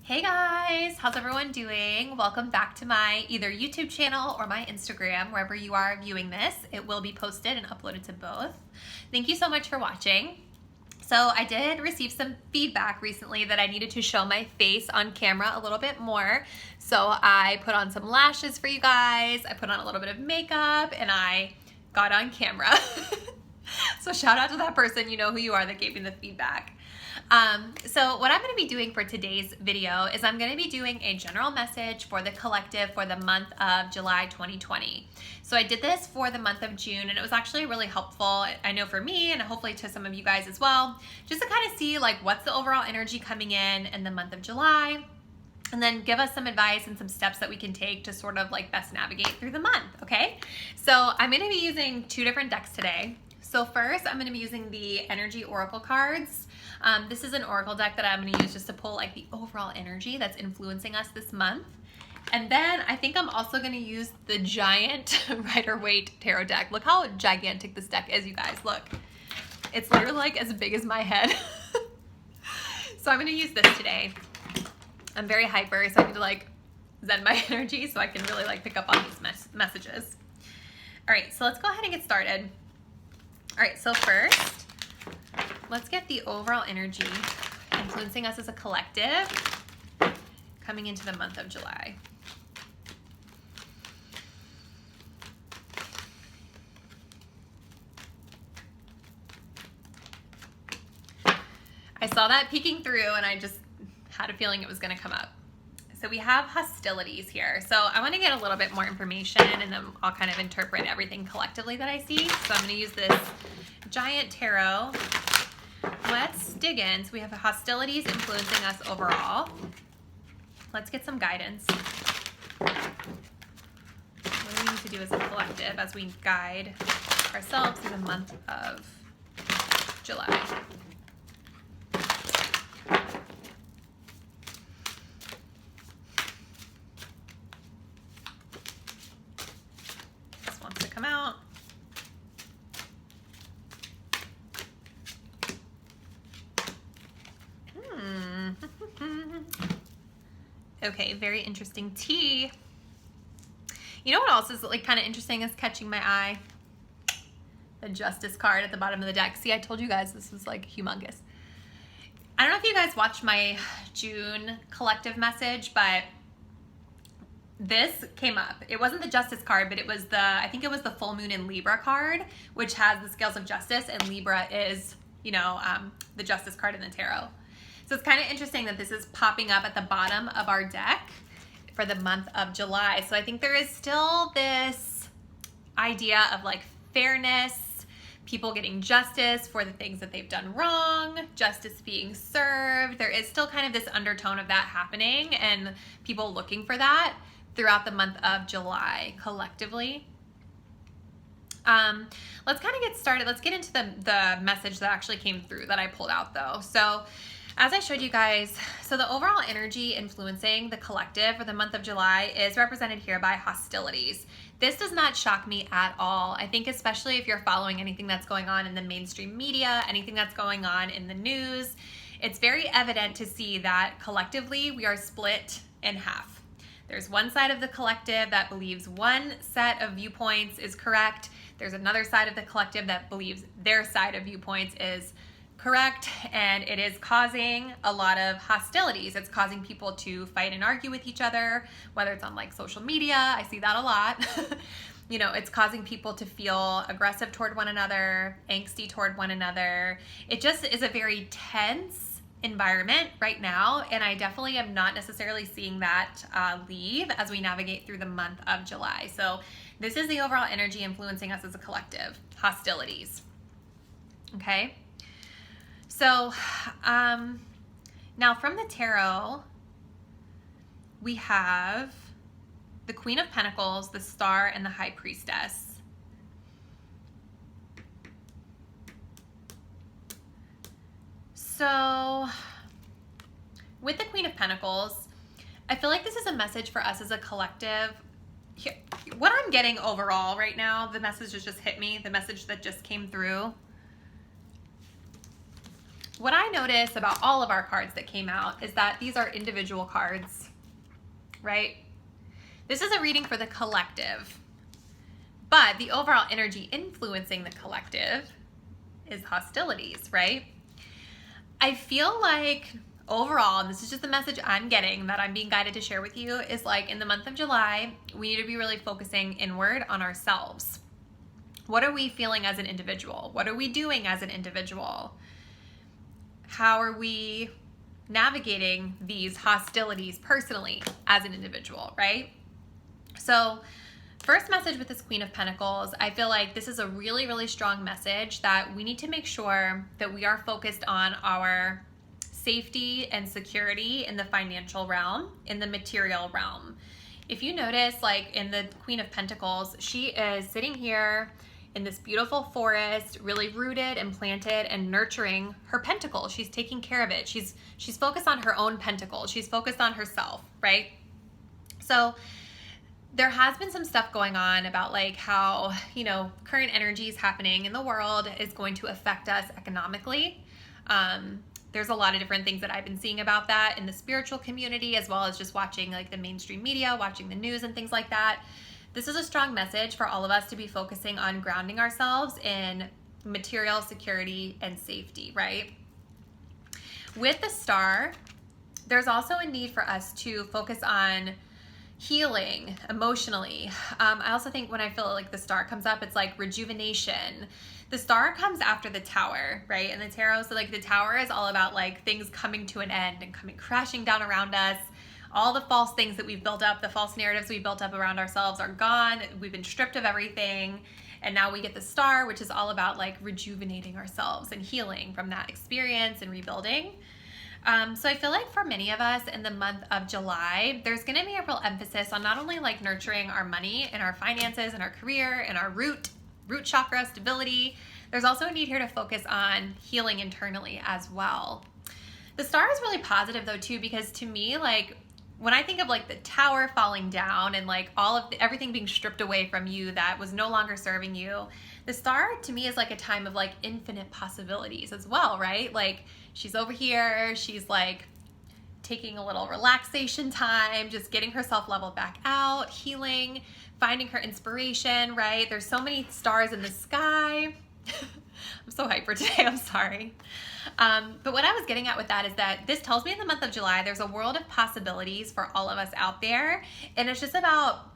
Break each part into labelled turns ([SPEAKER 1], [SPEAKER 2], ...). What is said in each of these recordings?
[SPEAKER 1] Hey guys, how's everyone doing? Welcome back to my either YouTube channel or my Instagram, wherever you are viewing this. It will be posted and uploaded to both. Thank you so much for watching. So I did receive some feedback recently that I needed to show my face on camera a little bit more. So I put on some lashes for you guys, I put on a little bit of makeup, and I got on camera. So shout out to that person, you know who you are, that gave me the feedback. So what I'm going to be doing for today's video is I'm going to be doing a general message for the collective for the month of July 2020. So I did this for the month of June, and it was actually really helpful, I know, for me and hopefully to some of you guys as well, just to kind of see like what's the overall energy coming in the month of July, and then give us some advice and some steps that we can take to sort of like best navigate through the month, okay? So I'm going to be using two different decks today. So first, I'm going to be using the Energy Oracle cards. This is an Oracle deck that I'm going to use just to pull like the overall energy that's influencing us this month. And then I think I'm also going to use the giant Waite tarot deck. Look how gigantic this deck is, you guys. Look, it's literally like as big as my head. So I'm going to use this today. I'm very hyper, so I need to like zen my energy so I can really like pick up on these messages. All right, so let's go ahead and get started. All right, so first, let's get the overall energy influencing us as a collective coming into the month of July. I saw that peeking through and I just had a feeling it was going to come up. So we have hostilities here. So I want to get a little bit more information and then I'll kind of interpret everything collectively that I see. So I'm going to use this giant tarot. Let's dig in. So we have hostilities influencing us overall. Let's get some guidance. What do we need to do as a collective as we guide ourselves through the month of July? Come out. Okay, very interesting tea. You know what else is like kind of interesting is catching my eye? The Justice card at the bottom of the deck. See, I told you guys this was like humongous. I don't know if you guys watched my June collective message, but this came up. It wasn't the Justice card, but it was I think it was the full moon in Libra card, which has the scales of justice, and Libra is, you know, the Justice card in the tarot. So it's kind of interesting that this is popping up at the bottom of our deck for the month of July. So I think there is still this idea of like fairness, people getting justice for the things that they've done wrong, justice being served. There is still kind of this undertone of that happening and people looking for that throughout the month of July collectively. Let's kind of get started. Let's get into the message that actually came through that I pulled out though. So as I showed you guys, so the overall energy influencing the collective for the month of July is represented here by hostilities. This does not shock me at all. I think especially if you're following anything that's going on in the mainstream media, anything that's going on in the news, it's very evident to see that collectively we are split in half. There's one side of the collective that believes one set of viewpoints is correct. There's another side of the collective that believes their side of viewpoints is correct, and it is causing a lot of hostilities. It's causing people to fight and argue with each other, whether it's on like social media. I see that a lot. You know, it's causing people to feel aggressive toward one another, angsty toward one another. It just is a very tense environment right now, and I definitely am not necessarily seeing that leave as we navigate through the month of July. So this is the overall energy influencing us as a collective, hostilities. Okay, so now from the tarot we have the Queen of Pentacles, the Star, and the High Priestess. So with the Queen of Pentacles, I feel like this is a message for us as a collective. Here, what I'm getting overall right now, the message that just hit me, the message that just came through, what I notice about all of our cards that came out is that these are individual cards, right? This is a reading for the collective, but the overall energy influencing the collective is hostilities, right? I feel like overall, and this is just the message I'm getting that I'm being guided to share with you, is like in the month of July, we need to be really focusing inward on ourselves. What are we feeling as an individual? What are we doing as an individual? How are we navigating these hostilities personally as an individual, right? So first message with this Queen of Pentacles, I feel like this is a really, really strong message that we need to make sure that we are focused on our safety and security in the financial realm, in the material realm. If you notice, like in the Queen of Pentacles, she is sitting here in this beautiful forest, really rooted and planted and nurturing her pentacle. She's taking care of it. She's focused on her own pentacle. She's focused on herself, right? So there has been some stuff going on about like how, you know, current energies happening in the world is going to affect us economically. There's a lot of different things that I've been seeing about that in the spiritual community, as well as just watching like the mainstream media, watching the news and things like that. This is a strong message for all of us to be focusing on grounding ourselves in material security and safety, right? With the Star, there's also a need for us to focus on healing emotionally. I also think when I feel like the Star comes up, it's like rejuvenation. The Star comes after the Tower, right? And the tarot, so like the Tower is all about like things coming to an end and coming crashing down around us. All the false things that we've built up, the false narratives we built up around ourselves are gone. We've been stripped of everything. And now we get the Star, which is all about like rejuvenating ourselves and healing from that experience and rebuilding. So I feel like for many of us in the month of July, there's going to be a real emphasis on not only like nurturing our money and our finances and our career and our root chakra stability. There's also a need here to focus on healing internally as well. The Star is really positive though too, because to me, like when I think of like the Tower falling down and like all of everything being stripped away from you that was no longer serving you, the Star to me is like a time of like infinite possibilities as well, right? Like she's over here, she's like taking a little relaxation time, just getting herself leveled back out, healing, finding her inspiration, right? There's so many stars in the sky. I'm so hyper today, I'm sorry. But what I was getting at with that is that this tells me in the month of July, there's a world of possibilities for all of us out there. And it's just about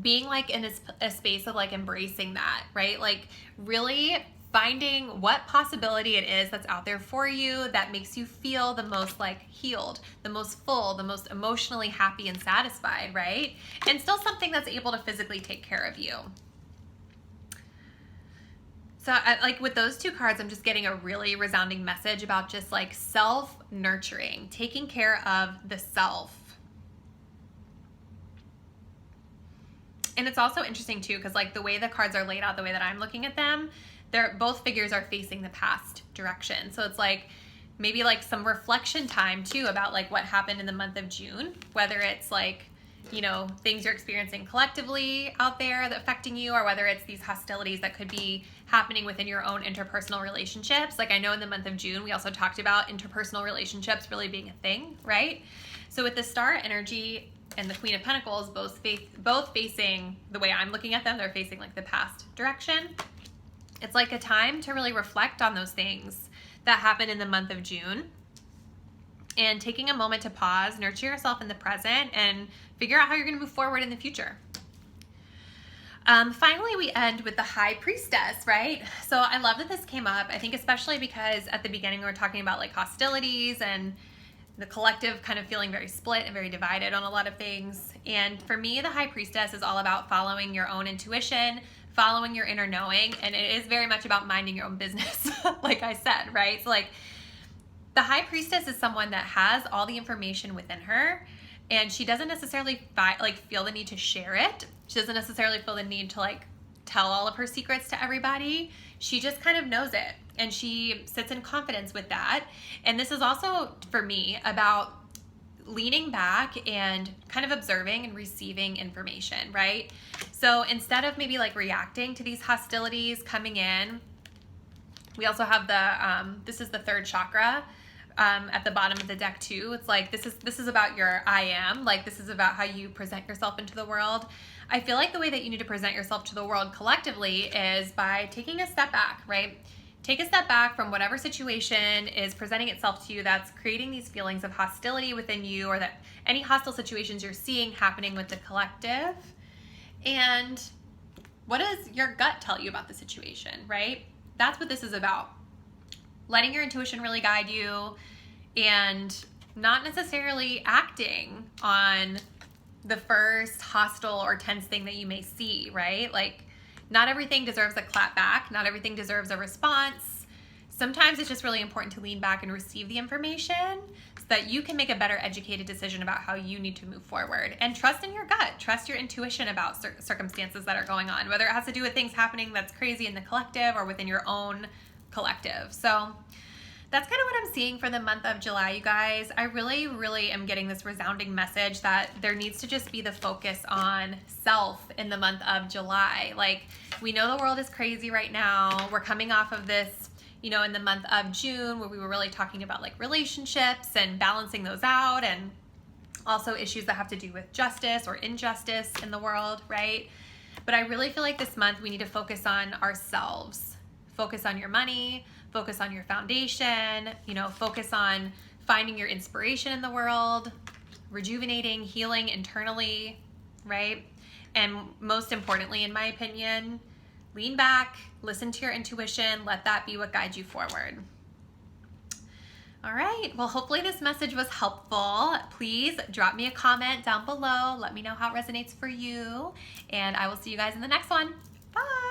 [SPEAKER 1] being like in a space of like embracing that, right? Like really finding what possibility it is that's out there for you that makes you feel the most like healed, the most full, the most emotionally happy and satisfied, right? And still something that's able to physically take care of you. So like with those two cards, I'm just getting a really resounding message about just like self-nurturing, taking care of the self. And it's also interesting too, because like the way the cards are laid out, the way that I'm looking at them, both figures are facing the past direction. So it's like maybe like some reflection time too about like what happened in the month of June, whether it's like, you know, things you're experiencing collectively out there that affecting you, or whether it's these hostilities that could be happening within your own interpersonal relationships. Like I know in the month of June, we also talked about interpersonal relationships really being a thing, right? So with the Star energy and the Queen of Pentacles, both facing the way I'm looking at them, they're facing like the past direction. It's like a time to really reflect on those things that happened in the month of June and taking a moment to pause, nurture yourself in the present, and figure out how you're going to move forward in the future. Finally, we end with the High Priestess, right? So I love that this came up. I think especially because at the beginning we were talking about like hostilities and the collective kind of feeling very split and very divided on a lot of things. And for me, the High Priestess is all about following your own intuition, following your inner knowing, and it is very much about minding your own business, like I said, right? So like the High Priestess is someone that has all the information within her, and she doesn't necessarily feel the need to share it. She doesn't necessarily feel the need to like tell all of her secrets to everybody. She just kind of knows it, and she sits in confidence with that. And this is also for me about leaning back and kind of observing and receiving information, right? So instead of maybe like reacting to these hostilities coming in, We also have the, this is the third chakra at the bottom of the deck too. It's like, this is about your I am, like this is about how you present yourself into the world. I feel like the way that you need to present yourself to the world collectively is by taking a step back, right? Take a step back from whatever situation is presenting itself to you that's creating these feelings of hostility within you, or that any hostile situations you're seeing happening with the collective. And what does your gut tell you about the situation, right? That's what this is about. Letting your intuition really guide you and not necessarily acting on the first hostile or tense thing that you may see, right? Like, not everything deserves a clap back. Not everything deserves a response. Sometimes it's just really important to lean back and receive the information so that you can make a better educated decision about how you need to move forward. And trust in your gut. Trust your intuition about circumstances that are going on, whether it has to do with things happening that's crazy in the collective or within your own collective. So that's kind of what I'm seeing for the month of July, you guys. I really, really am getting this resounding message that there needs to just be the focus on self in the month of July. Like, we know the world is crazy right now. We're coming off of this, you know, in the month of June, where we were really talking about like relationships and balancing those out, and also issues that have to do with justice or injustice in the world, right? But I really feel like this month we need to focus on ourselves. Focus on your money, focus on your foundation, you know, focus on finding your inspiration in the world, rejuvenating, healing internally, right? And most importantly, in my opinion, lean back, listen to your intuition, let that be what guides you forward. All right, well, hopefully this message was helpful. Please drop me a comment down below. Let me know how it resonates for you, and I will see you guys in the next one. Bye.